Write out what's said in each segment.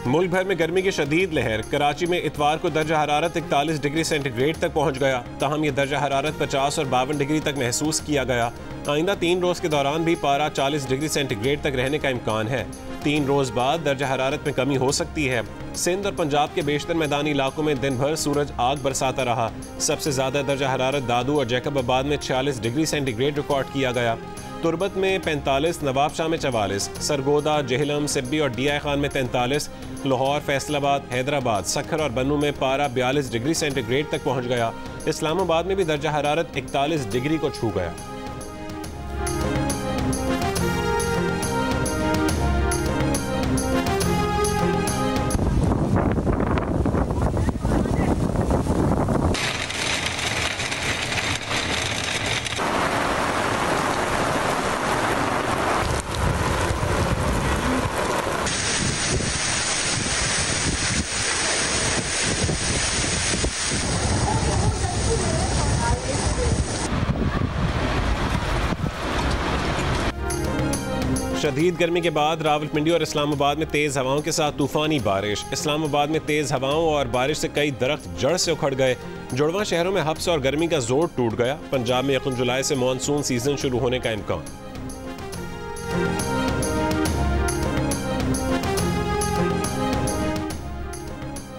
मुल्क भर में गर्मी की शदीद लहर। कराची में इतवार को दर्जा हरारत 41 डिग्री सेंटीग्रेड तक पहुंच गया। ताहम यह दर्जा हरारत 50 और 52 डिग्री तक महसूस किया गया। आइंदा 3 रोज़ के दौरान भी पारा 40 डिग्री सेंटीग्रेड तक रहने का इम्कान है। 3 रोज़ बाद दर्जा हरारत में कमी हो सकती है। सिंध और पंजाब के बेशतर मैदानी इलाकों में दिन भर सूरज आग बरसाता रहा। सबसे ज़्यादा दर्जा हरारत दादू और जैकबाबाद में 46 डिग्री सेंटीग्रेड रिकॉर्ड किया गया। तुरबत में 45, नवाबशाह में 44, सरगोदा, जेहलम, सिब्बी और डीआई खान में 43, लाहौर, फैसलाबाद, हैदराबाद, सखर और बन्नू में पारा 42 डिग्री सेंटीग्रेड तक पहुंच गया। इस्लामाबाद में भी दर्जा हरारत 41 डिग्री को छू गया। शदीद गर्मी के बाद रावलपिंडी और इस्लामाबाद में तेज़ हवाओं के साथ तूफानी बारिश। इस्लामाबाद में तेज़ हवाओं और बारिश से कई दरख्त जड़ से उखड़ गए। जुड़वा शहरों में हब्स और गर्मी का जोर टूट गया। पंजाब में 1 जुलाई से मानसून सीजन शुरू होने का इम्कान।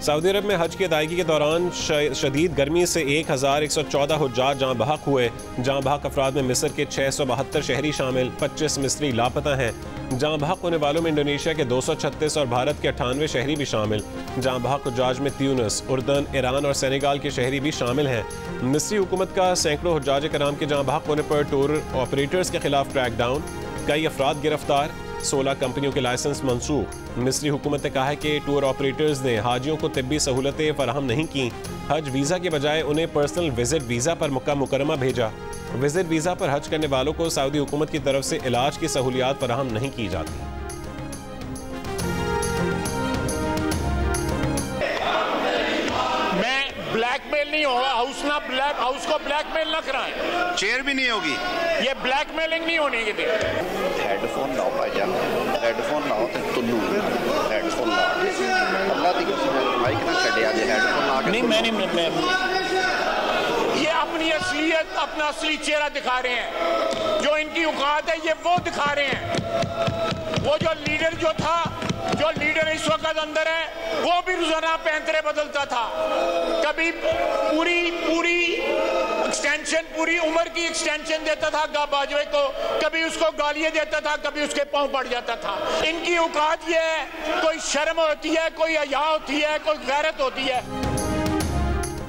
सऊदी अरब में हज की अदायगी के दौरान शदीद गर्मी से 1114 हुज्जाज जाँ बहक हुए। जाँ बहक अफराद में मिस्र के 672 शहरी शामिल, 25 मिस्री लापता हैं। जाँ बहक होने वालों में इंडोनेशिया के 236 और भारत के 98 शहरी भी शामिल। जाँ बहक हुज्जाज में त्यूनिस, उर्दन, ईरान और सेनेगाल के शहरी भी शामिल हैं। मिस्री हुकूमत का सैकड़ों हुज्जाज कराम के जाँ बहक होने पर टूर ऑपरेटर्स के खिलाफ क्रैकडाउन। कई अफराद गिरफ्तार, 16 कंपनियों के लाइसेंस मनसूख। मिस्री हुकूमत ने कहा है कि टूर ऑपरेटर्स ने हाजियों को तिब्बी सहूलतें फराहम नहीं की। हज वीज़ा के बजाय उन्हें पर्सनल विजिट वीज़ा पर मक्का मुकरमा भेजा। विजिट वीज़ा पर हज करने वालों को सऊदी हुकूमत की तरफ से इलाज की सहूलियात फराहम नहीं की जाती। ब्लैकमेल नहीं होगा, हाउस को ब्लैकमेल न कराएं। चेयर भी नहीं होगी। ये ब्लैकमेलिंग नहीं होने के लिए। हेडफोन लाओ भाईजान, हेडफोन लाओ तो तुल्लू हेडफोन लाओ। अल्लाह दी कसम माइक ना छड़िया जे हेडफोन ला के। नहीं मैं ये अपनी असलियत, अपना असली चेहरा दिखा रहे हैं। जो इनकी औकात है ये वो दिखा रहे हैं। वो जो लीडर इस वक्त अंदर है वो भी रोजाना पैंतरे बदलता था। कभी पूरी एक्सटेंशन, पूरी उम्र की एक्सटेंशन देता था बाजवे को, कभी उसको गालियां देता था, कभी उसके पांव पड़ जाता था। इनकी औकात ये है, कोई शर्म होती है, कोई हया होती है, कोई गैरत होती है।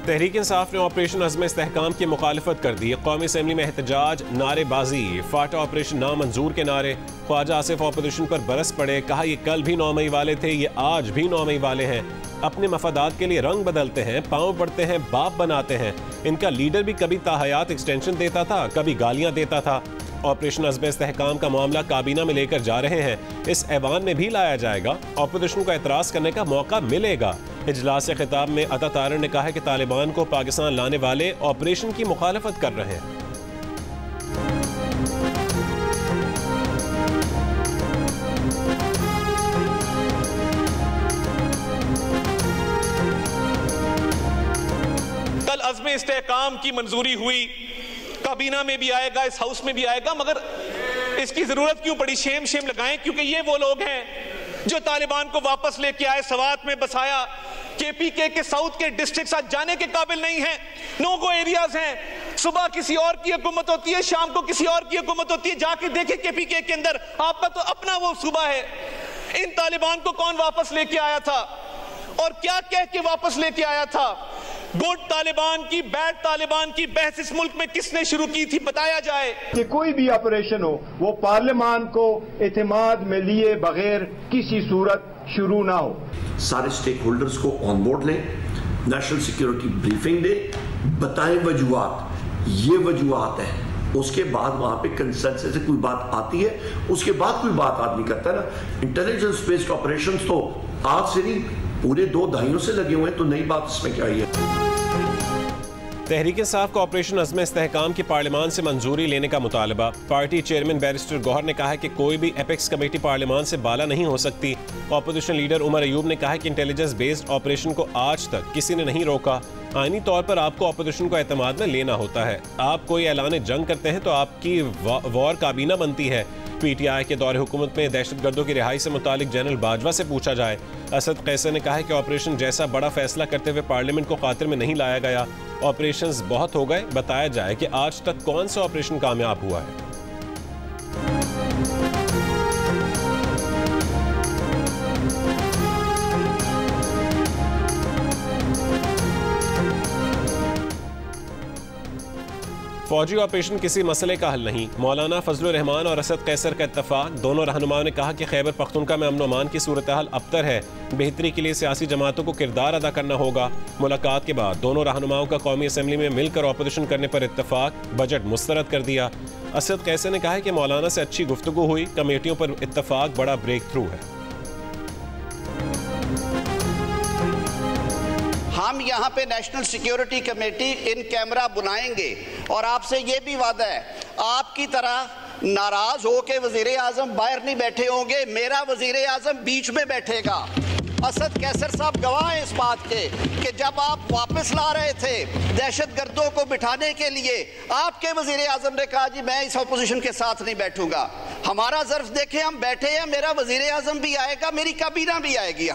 तहरीक इंसाफ ने ऑपरेशन अज़्म इस्तेहकाम की मुखालिफत कर दी। कौमी असम्बली में एहतजाज, नारेबाजी, फाटा ऑपरेशन नामंजूर के नारे। ख्वाजा आसिफ ऑपोजिशन पर बरस पड़े, कहा ये कल भी 9 मई वाले थे, ये आज भी 9 मई वाले हैं। अपने मफादात के लिए रंग बदलते हैं, पाँव पड़ते हैं, बाप बनाते हैं। इनका लीडर भी कभी ताहयात एक्सटेंशन देता था, कभी गालियाँ देता था। ऑपरेशन अज़्म इस्तेहकाम का मामला काबीना में लेकर जा रहे हैं, इस ऐवान में भी लाया जाएगा। ऑपोजिशन को एतराज करने का मौका मिलेगा। इजलास से खिताब में अता तारर ने कहा कि तालिबान को पाकिस्तान लाने वाले ऑपरेशन की मुखालफत कर रहे हैं। कल अज़्म इस्तेहकाम की मंजूरी हुई, काबीना में भी आएगा, इस हाउस में भी आएगा, मगर इसकी जरूरत क्यों पड़ी? शेम लगाएं, क्योंकि ये वो लोग हैं जो तालिबान को वापस लेके आए, सवात में बसाया। केपीके के साउथ के डिस्ट्रिक्ट आज जाने के काबिल नहीं है, नो गो एरियाज हैं। सुबह किसी और की हुकूमत होती है, शाम को किसी और की हुकूमत होती है। जाके देखें केपीके के अंदर, आपका तो अपना वो सूबा है। इन तालिबान को कौन वापस लेके आया था और क्या कह के वापस लेके आया था? गुड तालिबान की, बैड तालिबान की बहस इस मुल्क में किसने शुरू की थी, बताया जाए। कि कोई भी ऑपरेशन हो वो पार्लियामान को एतमाद में लिए बगैर किसी सूरत शुरू ना हो। सारे स्टेक होल्डर्स को ऑन बोर्ड लें, नेशनल सिक्योरिटी ब्रीफिंग दे, बताएं वजूहात, ये वजूहात है। उसके बाद वहां पे कंसेंसस से कोई बात आती है, उसके बाद कोई बात आदमी करता है ना। इंटेलिजेंस बेस्ड ऑपरेशंस तो आज से नहीं, पूरे 2 दहाइयों से लगे हुए हैं, तो नई बात इसमें क्या है? तहरीक इंसाफ का ऑपरेशन अज़्म इस्तेहकाम की पार्लियामान से मंजूरी लेने का मुतालबा। पार्टी चेयरमैन बैरिस्टर गौहर ने कहा है कि कोई भी एपेक्स कमेटी पार्लियामान से बाला नहीं हो सकती। अपोजिशन लीडर उमर अयूब ने कहा है कि इंटेलिजेंस बेस्ड ऑपरेशन को आज तक किसी ने नहीं रोका। आईनी तौर पर आपको अपोजिशन को एतमाद में लेना होता है। आप कोई ऐलान जंग करते हैं तो आपकी वॉर काबीना बनती है। PTI के दौरे हुकूमत में दहशतगर्दों की रिहाई से मुतालिक जनरल बाजवा से पूछा जाए। असद कैसर ने कहा है कि ऑपरेशन जैसा बड़ा फैसला करते हुए पार्लियामेंट को खातिर में नहीं लाया गया। ऑपरेशंस बहुत हो गए, बताया जाए कि आज तक कौन सा ऑपरेशन कामयाब हुआ है। फौजी ऑपरेशन किसी मसले का हल नहीं। मौलाना फजलुर रहमान और असद कैसर का इत्तफाक। दोनों रहनुमाओं ने कहा कि खैबर पख्तूनख्वा में अमन अमान की सूरत हाल अबतर है। बेहतरी के लिए सियासी जमातों को किरदार अदा करना होगा। मुलाकात के बाद दोनों रहनुमाओं का कौमी असम्बली में मिलकर ऑपोजिशन करने पर इत्तफाक। बजट मुस्तरद कर दिया। असद कैसर ने कहा है कि मौलाना से अच्छी गुफ्तगू हुई। कमेटियों पर इत्तफाक बड़ा ब्रेक थ्रू है। हम यहाँ पे national security committee in camera बुलाएंगे और आपसे ये भी वादा है, आपकी तरह नाराज हो के वजीर आजम बाहर नहीं बैठे होंगे, मेरा वजीर आजम बीच में बैठेगा। असद कैसर साहब गवाह हैं इस बात के कि जब आप वापस ला रहे थे दहशतगर्दों को बिठाने के लिए, आपके वजीर आजम ने कहा जी मैं इस अपोजिशन के साथ नहीं बैठूंगा। हमारा ज़र्फ देखें, हम बैठे हैं, मेरा वजीर आजम भी आएगा, मेरी काबीना भी आएगी।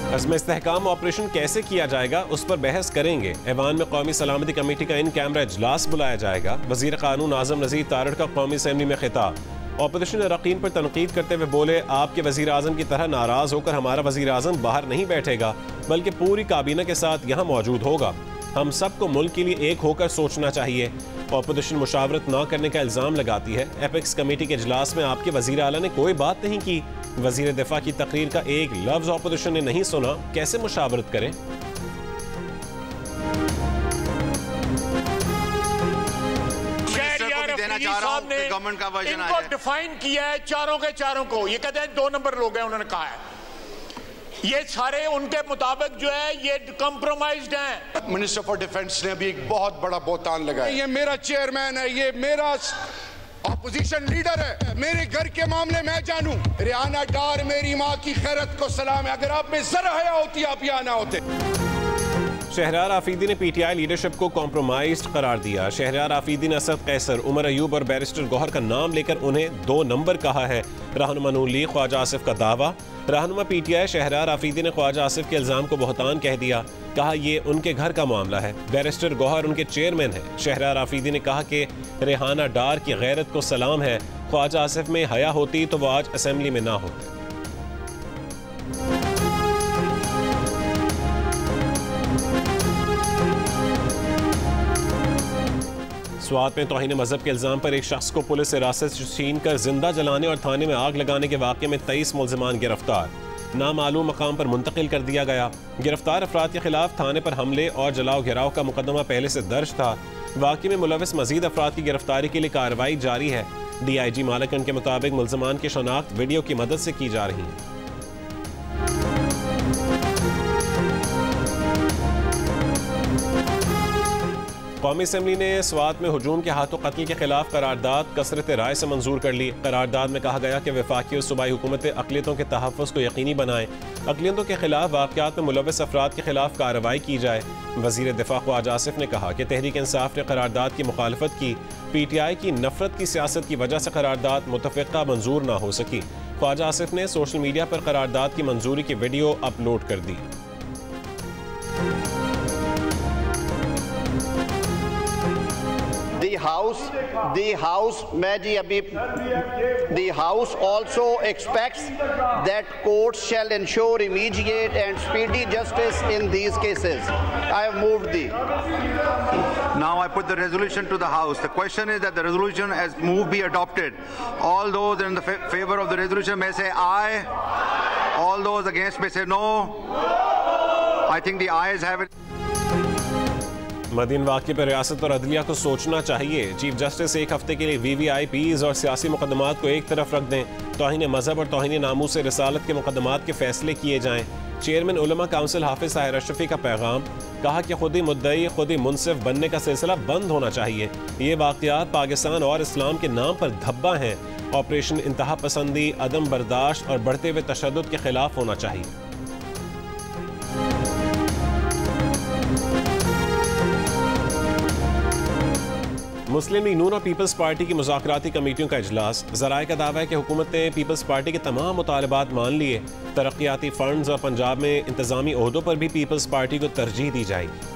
अज़्म इस्तेहकाम ऑपरेशन कैसे किया जाएगा उस पर बहस करेंगे। ऐवान में कौमी सलामती कमेटी का इन कैमरा इजलास बुलाया जाएगा। वजीर कानून आजम नज़ीर तारड़ का कौमी असम्बली में खिताब। ऑपोजिशन अरकान पर तनकीद करते हुए बोले, आपके वजीर आजम की तरह नाराज होकर हमारा वजीर आजम बाहर नहीं बैठेगा, बल्कि पूरी काबीना के साथ यहाँ मौजूद होगा। हम सबको मुल्क के लिए एक होकर सोचना चाहिए। ऑपोजिशन मुशावरत न करने का इल्ज़ाम लगाती है। एपेक्स कमेटी के इजलास में आपके वजीर आला ने कोई बात नहीं की। वजीर दिफा की तकरीर का एक लफ्ज ऑपोजिशन ने नहीं सुना, कैसे मुशावरत करें? गवर्नमेंट का वर्जन इनको डिफाइन किया है चारों के चारों को। ये कहते हैं 2 नंबर लोग हैं, उन्होंने कहा है ये सारे उनके मुताबिक जो है ये कंप्रोमाइज्ड हैं। मिनिस्टर फॉर डिफेंस ने अभी एक बहुत बड़ा बोतान लगाया। ये मेरा चेयरमैन है, ये मेरा अपोजिशन लीडर है, मेरे घर के मामले मैं जानूं। रिहाना डार मेरी माँ की खैरत को सलाम है। अगर आप में जरा हया होती आप यहाँ ना होते। शहरयार आफरीदी ने PTI लीडरशिप को कॉम्प्रोमाइज्ड करार दिया। शहरयार आफरीदी ने असद कैसर, उमर अयूब और बैरिस्टर गौहर का नाम लेकर उन्हें 2 नंबर कहा है। रहनुमा नून लीग ख्वाजा आसिफ का दावा। रहनुमा PTI शहरयार आफरीदी ने ख्वाजा आसिफ के इल्ज़ाम को बहतान कह दिया। कहा ये उनके घर का मामला है। बैरिस्टर गौहर उनके चेयरमैन है। शहरयार आफरीदी ने कहा कि रिहाना डार की गैरत को सलाम है। ख्वाजा आसिफ में हया होती तो वो आज असम्बली में ना होते। स्वात में तौहीन मजहब के इल्ज़ाम पर एक शख्स को पुलिस हिरासत से छीन कर जिंदा जलाने और थाने में आग लगाने के वाक़े में 23 मुल्ज़िमान गिरफ्तार। नामालूम मकाम पर मुंतकिल कर दिया गया। गिरफ्तार अफराद के खिलाफ थाने पर हमले और जलाओ घिराव का मुकदमा पहले से दर्ज था। वाक़े में मुलविस मजीद अफराद की गिरफ्तारी के लिए कार्रवाई जारी है। DIG मालकन के मुताबिक मुल्ज़िमान की शनाख्त वीडियो की मदद से की जा रही है। कौमी असम्बली ने स्वात में हुजूम के हाथों कत्ल के खिलाफ करारदाद कसरत राय से मंजूर कर ली। करारदाद में कहा गया कि वफाकी और सूबाई हुकूमतें अक़लियतों के तहफ़्फ़ुज़ को यकीनी बनाएं। अक़लियतों के खिलाफ वाक़यात में मुलविस अफराद के खिलाफ कार्रवाई की जाए। वज़ीर दिफा ख्वाजा आसिफ ने कहा कि तहरीक इंसाफ ने करारदाद की मुखालफत की। PTI की नफरत की सियासत की वजह से करारदाद मुतफ़िक़ा मंजूर ना हो सकी। ख्वाजा आसिफ ने सोशल मीडिया पर करारदाद की मंजूरी की वीडियो अपलोड कर दी। The House also expects that courts shall ensure immediate and speedy justice in these cases. I have moved the. Now I put the resolution to the House. The question is that the resolution as moved be adopted. All those in the favor of the resolution may say aye. All those against may say no. I think the ayes have it. Medina वाक़े पर रियासत और अदलिया को सोचना चाहिए। Chief justice एक हफ्ते के लिए VVIPs और सियासी मुकदमात को एक तरफ रख दें। तौहीन मजहब और तौहीन नामूस रिसालत के मुकदमात के फैसले किए जाएं। चेयरमैन उलमा काउंसिल हाफिज ताहिर अशरफी का पैगाम, कहा कि खुद ही मुद्दई खुद ही मुनसिफ बनने का सिलसिला बंद होना चाहिए। ये वाक़यात पाकिस्तान और इस्लाम के नाम पर धब्बा हैं। ऑपरेशन इंतहा पसंदी, अदम बर्दाश्त और बढ़ते हुए तशद्दुद के खिलाफ होना चाहिए। मुस्लिम लीग नून और पीपल्स पार्टी की मुज़ाकराती कमेटियों का इजलास। ज़राए का दावा है कि हुकूमत ने पीपल्स पार्टी के तमाम मुतालबात मान लिए। तरक्याती फंड्स और पंजाब में इंतजामी ओहदों पर भी पीपल्स पार्टी को तरजीह दी जाएगी।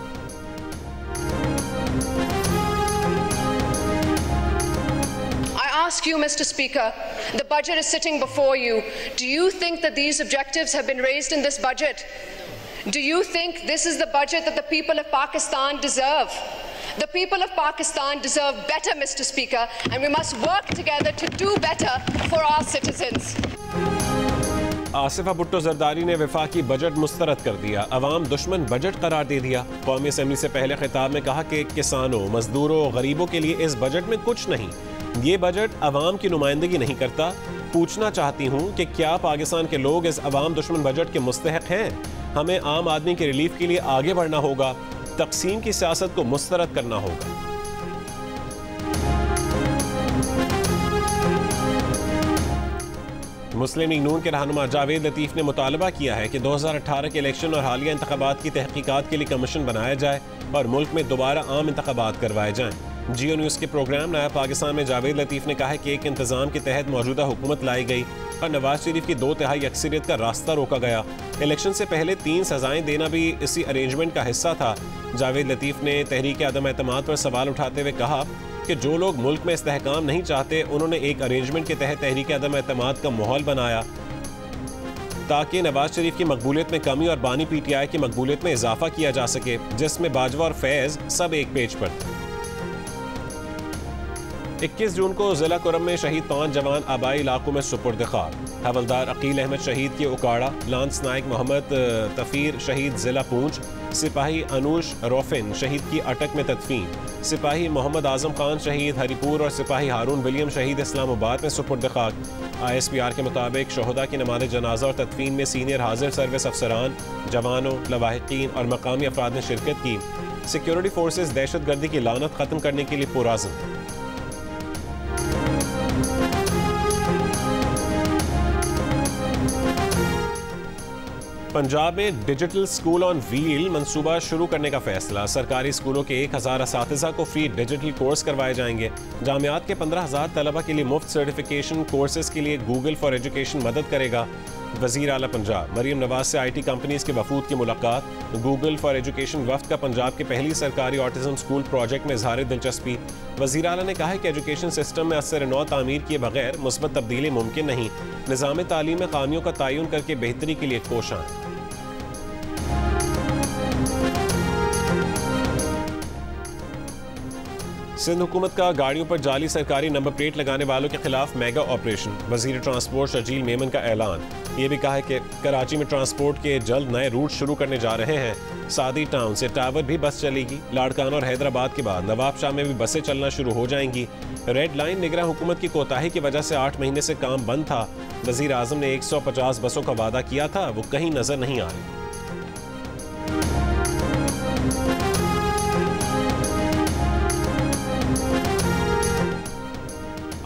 Ask you, Mr. Speaker, the budget is sitting before you. Do you think that these objectives have been raised in this budget? Do you think this is the budget that the people of Pakistan deserve? The people of Pakistan deserve better, Mr. Speaker, and we must work together to do better for our citizens. Asifa Bhutto Zardari ने वफाकी budget मुस्तरद कर दिया, अवाम दुश्मन budget करार दे दिया। कौमी assembly से पहले खिताब में कहा कि किसानों, मजदूरों, गरीबों के लिए इस बजट में कुछ नहीं। ये बजट अवाम की नुमाइंदगी नहीं करता। पूछना चाहती हूँ कि क्या पाकिस्तान के लोग इस अवाम दुश्मन बजट के मुस्तहक हैं? हमें आम आदमी के रिलीफ के लिए आगे बढ़ना होगा, तकसीम की सियासत को मुस्तरद करना होगा। मुस्लिम लीग नून के रहनुमा जावेद लतीफ ने मुतालबा किया है कि 2018 के इलेक्शन और हालिया इंतखाबात की तहकीकात के लिए कमीशन बनाया जाए और मुल्क में दोबारा आम इंतखाबात करवाए जाएं। जियो न्यूज़ के प्रोग्राम नया पाकिस्तान में जावेद लतीफ ने कहा है कि एक इंतजाम के तहत मौजूदा हुकूमत लाई गई और नवाज शरीफ की 2/3 अक्सरियत का रास्ता रोका गया। इलेक्शन से पहले 3 सजाएं देना भी इसी अरेंजमेंट का हिस्सा था। जावेद लतीफ ने तहरीक अदम एतमाद पर सवाल उठाते हुए कहा कि जो लोग मुल्क में इस्तेहकाम नहीं चाहते, उन्होंने एक अरेंजमेंट के तहत तहरीक अदम एतमाद का माहौल बनाया ताकि नवाज शरीफ की मकबूलियत में कमी और बानी PTI की मकबूलियत में इजाफा किया जा सके, जिसमें बाजवा और फैज़ सब एक पेज पर थे। 21 जून को जिला कुरम में शहीद 5 जवान आबाई इलाकों में सुपुर्द खाक। हवलदार अकील अहमद शहीद की उकाड़ा, लांस नायक मोहम्मद तफीर शहीद जिला पूंछ, सिपाही अनुश रोफिन शहीद की अटक में तदफीन, सिपाही मोहम्मद आजम खान शहीद हरिपुर और सिपाही हारून विलियम शहीद इस्लामाबाद में सुपुर्द खाक। ISPR के मुताबिक शोहदा की नमाज जनाजा और तदफीन में सीनियर हाजिर सर्विस अफसरान, जवानों, लवाहिकीन और मकामी अफराद ने शिरकत की। सिक्योरिटी फोर्सेज दहशत गर्दी की लानत खत्म करने के लिए पुरअज़्म। पंजाब में डिजिटल स्कूल ऑन व्हील मंसूबा शुरू करने का फैसला। सरकारी स्कूलों के 1000 असातिज़ा को फ्री डिजिटल कोर्स करवाए जाएंगे। जामियात के 15,000 तलबा के लिए मुफ्त सर्टिफिकेशन कोर्सेज के लिए गूगल फॉर एजुकेशन मदद करेगा। वज़ीर आला पंजाब मरीम नवाज से IT कंपनीज के वफूद की मुलाकात। गूगल फॉर एजुकेशन वफ्द का पंजाब के पहली सरकारी ऑटिज्म स्कूल प्रोजेक्ट में इज़हार दिलचस्पी। वज़ीर आला ने कहा है कि एजुकेशन सिस्टम में असर नौ तामीर किए बगैर मुस्बत तब्दीली मुमकिन नहीं। निज़ाम तालीम में खामियों का तयन करके बेहतरी के लिए कोशां। सिंध हुकूमत का गाड़ियों पर जाली सरकारी नंबर प्लेट लगाने वालों के खिलाफ मेगा ऑपरेशन। वजीर ट्रांसपोर्ट शजील मेमन का ऐलान। ये भी कहा है कि कराची में ट्रांसपोर्ट के जल्द नए रूट शुरू करने जा रहे हैं। सादी टाउन से टावर भी बस चलेगी। लाड़काना और हैदराबाद के बाद नवाबशाह में भी बसें चलना शुरू हो जाएंगी। रेड लाइन निगरान हुकूमत की कोताही की वजह से 8 महीने से काम बंद था। वजीर आजम ने 150 बसों का वादा किया था, वो कहीं नजर नहीं आ रही।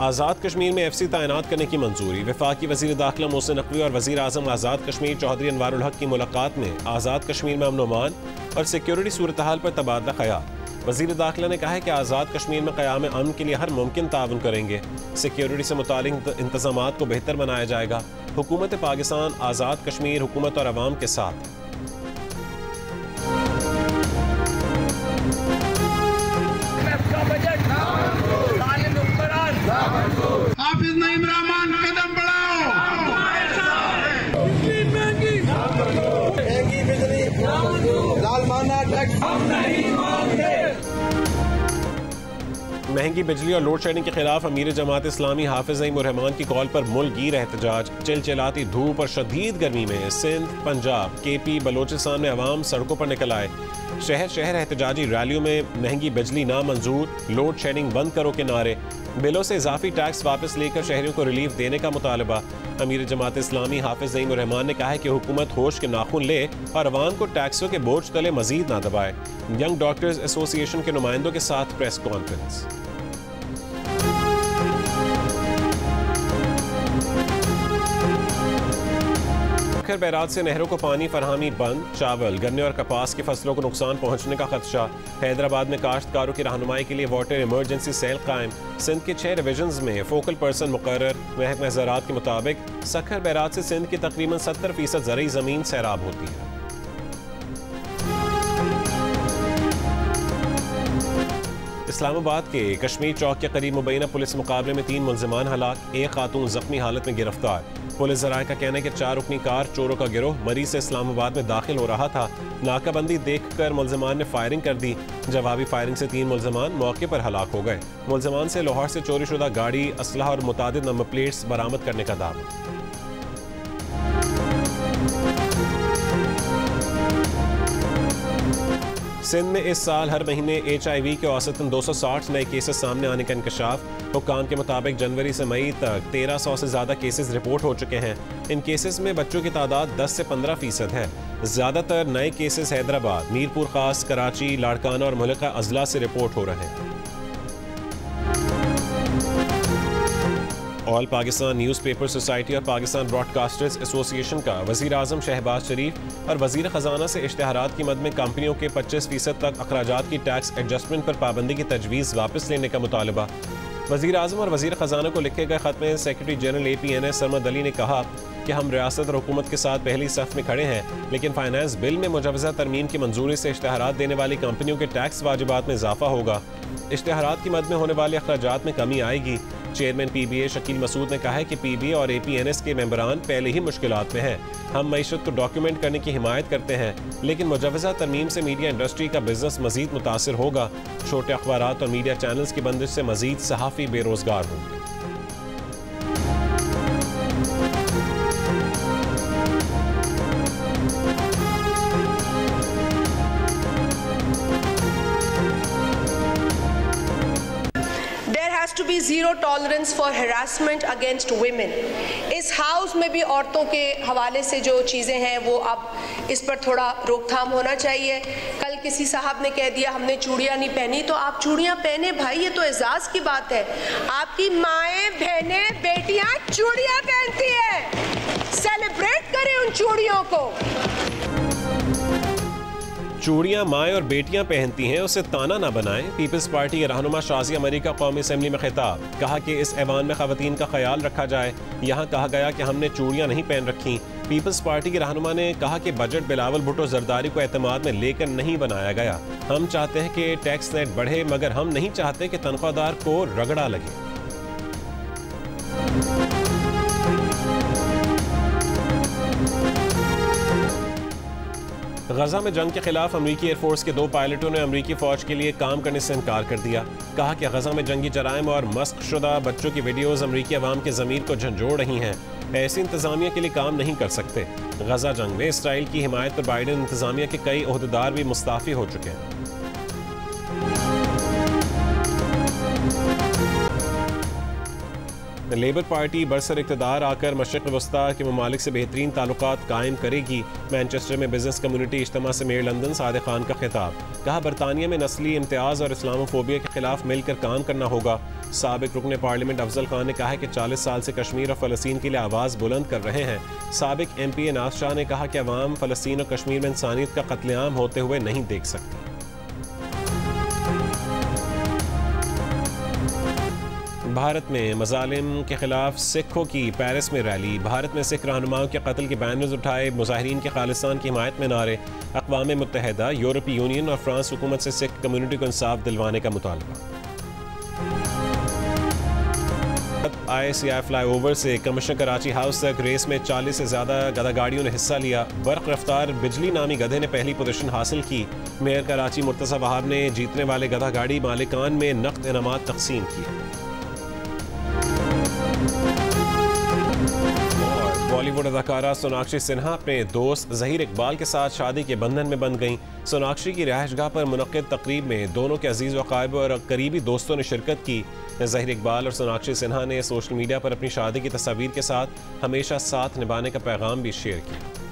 आज़ाद कश्मीर में FC तैनात करने की मंजूरी। वफाकी वज़ीर दाखिला मोहसिन नकवी और वज़ीर आज़म आज़ाद कश्मीर चौधरी अनवारुल हक की मुलाकात में आज़ाद कश्मीर में अमन अमान और सिक्योरिटी सूरत हाल पर तबादला ख्याल। वज़ीर दाखिला ने कहा है कि आज़ाद कश्मीर में क़याम अमन के लिए हर मुमकिन ताउन करेंगे। सिक्योरिटी से मुतालिक इंतज़ामात को बेहतर बनाया जाएगा। हुकूमत पाकिस्तान आज़ाद कश्मीर हुकूमत और अवाम के साथ। हाफिज नईम रहमान कदम बढ़ाओ। महंगी बिजली और लोड शेडिंग के खिलाफ अमीर जमात इस्लामी हाफिज नईम रहमान की कॉल पर मुल्कगीर एहतजाज। चिलचिलाती धूप और शदीद गर्मी में सिंध, पंजाब, KP, बलोचिस्तान में अवाम सड़कों पर निकल आए। शहर शहर एहतजाजी रैलियों में महंगी बिजली ना मंजूर, लोड शेडिंग बंद करो के नारे, बिलों से इजाफी टैक्स वापस लेकर शहरियों को रिलीफ देने का मुतालबा। अमीर जमात इस्लामी हाफिज नईम रहमान ने कहा है कि हुकूमत होश के नाखून ले और अवाम को टैक्सों के बोझ तले मजीद ना दबाए। यंग डॉक्टर्स एसोसिएशन के नुमाइंदों के साथ प्रेस कॉन्फ्रेंस। खैर बैराज से नहरों को पानी फरहमी बंद, चावल, गन्ने और कपास की फसलों को नुकसान पहुंचने का खदशा। हैदराबाद में काश्तकारों की रहनुमाई के लिए वाटर इमरजेंसी सेल कायम। सिंध के 6 डिवीजन्स में फोकल पर्सन मुकर्रर। महकमा ज़राअत के मुताबिक सखर बैराज से सिंध की तकरीबन 70% ज़रई ज़मीन सैराब होती है। इस्लामाबाद के कश्मीर चौक के करीब मुबैना पुलिस मुकाबले में 3 मुलजिमान हलाक, एक खातून जख्मी हालत में गिरफ्तार। पुलिस ज़राए का कहना है कि 4 रुकनी कार चोरों का गिरोह मरी से इस्लामाबाद में दाखिल हो रहा था। नाकाबंदी देखकर मुलजिमान ने फायरिंग कर दी। जवाबी फायरिंग से 3 मुलजिमान मौके पर हलाक हो गए। मुलजिमान से लाहौर से चोरी शुदा गाड़ी, असलहा और मुतादिद नंबर प्लेट्स बरामद करने का दावा। सिंध में इस साल हर महीने HIV के औसतन 260 नए केसेस सामने आने का इंकशाफ। हुक्काम के मुताबिक जनवरी से मई तक 1300 से ज़्यादा केसेस रिपोर्ट हो चुके हैं। इन केसेस में बच्चों की तादाद 10 से 15% है। ज़्यादातर नए केसेस हैदराबाद, मीरपुर खास, कराची, लाड़काना और मुल्का अजला से रिपोर्ट हो रहे हैं। ऑल पाकिस्तान न्यूज़पेपर सोसाइटी और पाकिस्तान ब्रॉडकास्टर्स एसोसिएशन का वज़ीर आज़म शहबाज शरीफ और वज़ीर ख़जाना से इश्तिहारात की मद में कंपनियों के 25% तक अखराजात की टैक्स एडजस्टमेंट पर पाबंदी की तजवीज़ वापस लेने का मुतालबा। वज़ीर आज़म और वज़ीर ख़जाना को लिखे गए ख़त में secretary general APNS Sarmad Ali ने कहा कि हम रियासत और हुकूमत के साथ पहली सफ में खड़े हैं, लेकिन फाइनेंस बिल में मुजवज़ा तरमीम की मंजूरी से इश्तिहारात देने वाली कंपनियों के टैक्स वाजिबात में इजाफा होगा। इश्तिहारात की मद में होने वाले अखराजात में कमी आएगी। चेयरमैन PBA शकील मसूद ने कहा है कि PBA और APNS के मेंबरान पहले ही मुश्किलात में हैं। हम मईशत को डॉक्यूमेंट करने की हिमायत करते हैं, लेकिन मुजवज़ा तरमीम से मीडिया इंडस्ट्री का बिजनेस मजीद मुतासिर होगा। छोटे अखबारात और मीडिया चैनल्स की बंदिश से मजीद सहाफ़ी बेरोजगार होंगे। to be zero tolerance for harassment against women। इस हाउस में भी औरतों के हवाले से जो चीज़ें हैं वो अब इस पर थोड़ा रोकथाम होना चाहिए। कल किसी साहब ने कह दिया हमने चूड़ियाँ नहीं पहनी, तो आप चूड़ियाँ पहने भाई, ये तो एजाज़ की बात है। आपकी माएँ, बहनें, बेटियाँ चूड़ियाँ पहनती हैं, सेलिब्रेट करें उन चूड़ियों को। चूड़ियां माएँ और बेटियां पहनती हैं, उसे ताना ना बनाएं। पीपल्स पार्टी के रहनुमा शाज़िया मरी का कौमी असेंबली में खिताब, कहा कि इस ऐवान में ख़वातीन का ख्याल रखा जाए। यहाँ कहा गया कि हमने चूड़ियां नहीं पहन रखी। पीपल्स पार्टी के रहनुमा ने कहा कि बजट बिलावल भुट्टो जरदारी को एतमाद में लेकर नहीं बनाया गया। हम चाहते हैं कि टैक्स नेट बढ़े, मगर हम नहीं चाहते कि तनख्वाहदार को रगड़ा लगे। गजा में जंग के खिलाफ अमरीकी एयरफोर्स के 2 पायलटों ने अमरीकी फौज के लिए काम करने से इनकार कर दिया। कहा कि गजा में जंगी जराइम और मस्क शुदा बच्चों की वीडियोस अमरीकी अवाम के ज़मीर को झंझोड़ रही हैं। ऐसी इंतज़ामिया के लिए काम नहीं कर सकते। गजा जंग में इसराइल की हिमायत पर बाइडेन इंतज़ामिया के कई ओहदेदार भी मुस्ताफ़ी हो चुके हैं। लेबर पार्टी बरसर इक़्तिदार आकर मशरिक़ वस्ता के ममालिक से बेहतरीन ताल्लुकात कायम करेगी। मैनचेस्टर में बिजनेस कम्युनिटी इज्तिमा से मेयर लंदन सादिक खान का खिताब, कहा बरतानिया में नस्ली इम्तियाज़ और इस्लामोफोबिया के खिलाफ मिलकर काम करना होगा। साबिक रुकन पार्लियामेंट अफजल खान ने कहा है कि 40 साल से कश्मीर और फ़लस्तीन के लिए आवाज़ बुलंद कर रहे हैं। साबिक MP नाज शाह ने कहा कि अवाम फ़लस्तीन और कश्मीर में इंसानियत का कत्लेआम होते हुए नहीं देख सकती। भारत में मजालिम के खिलाफ सिखों की पेरिस में रैली। भारत में सिख रहनुमाओं के कत्ल के बैनर्स उठाए, मुजाहिरीन के खालिस्तान की हिमायत में नारे। अक़वाम मुत्तहिदा, यूरोपीय यूनियन और फ्रांस हुकूमत से सिख कम्युनिटी को इंसाफ दिलवाने का मुतालबा। ICI फ्लाईओवर से कमिश्नर कराची हाउस तक रेस में 40 से ज़्यादा गधा गाड़ियों ने हिस्सा लिया। बर्क रफ्तार बिजली नामी गधे ने पहली पोजीशन हासिल की। मेयर कराची मुर्तज़ा वहाब ने जीतने वाले गधा गाड़ी मालिकान में नक़द इनामात तक़सीम किए। बॉलीवुड अदाकारा सोनाक्षी सिन्हा अपने दोस्त ज़हीर इकबाल के साथ शादी के बंधन में बंध गईं। सोनाक्षी की रिहाइशगाह पर मुनक्किद तकरीब में दोनों के अजीज़ वक़ारिब और करीबी दोस्तों ने शिरकत की। ज़हीर इकबाल और सोनाक्षी सिन्हा ने सोशल मीडिया पर अपनी शादी की तस्वीर के साथ हमेशा साथ निभाने का पैगाम भी शेयर किया।